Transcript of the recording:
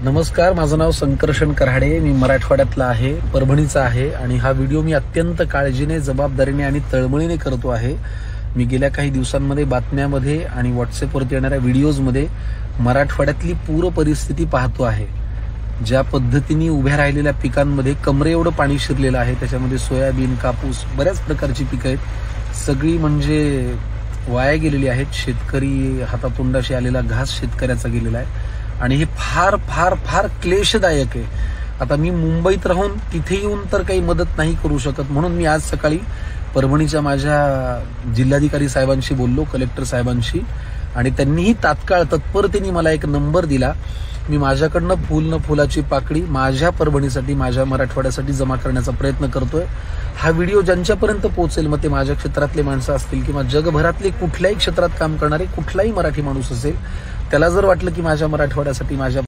नमस्कार, माझं नाव संकर्षण कराडे. मी मराठवाड्यातला आहे, परभणीचा आहे आणि हा व्हिडिओ मी अत्यंत काळजीने, जबाबदारीने आणि तळमळीने करतो आहे. मी गेल्या काही दिवसांमध्ये बातम्यामध्ये आणि व्हॉट्सअपवरती येणाऱ्या व्हिडिओजमध्ये मराठवाड्यातली पूर परिस्थिती पाहतो आहे. ज्या पद्धतीने उभ्या राहिलेल्या पिकांमध्ये कमरे एवढं पाणी शिरलेलं आहे, त्याच्यामध्ये सोयाबीन, कापूस, बऱ्याच प्रकारची पिकं आहेत. सगळी म्हणजे वाया गेलेली आहेत. शेतकरी हातातोंडाशी आलेला घास शेतकऱ्याचा गेलेला आहे आणि हे फार फार फार क्लेशदायक आहे. आता मी मुंबईत राहून तिथे येऊन तर काही मदत नाही करू शकत, म्हणून मी आज सकाळी परभणीच्या माझ्या जिल्हाधिकारी साहेबांशी बोललो, कलेक्टर साहेबांशी, आणि त्यांनीही तात्काळ तत्परतेने मला एक नंबर दिला. मी माझ्याकडनं फुल न फुलाची पाकळी माझ्या परभणीसाठी, माझ्या मराठवाड्यासाठी जमा करण्याचा प्रयत्न करतोय. हा व्हिडिओ ज्यांच्यापर्यंत पोहोचेल, मग ते माझ्या क्षेत्रातले माणसं असतील किंवा जगभरातले कुठल्याही क्षेत्रात काम करणारे कुठलाही मराठी माणूस असेल, त्याला जर वाटलं की माझ्या मराठवाड्यासाठी, माझ्या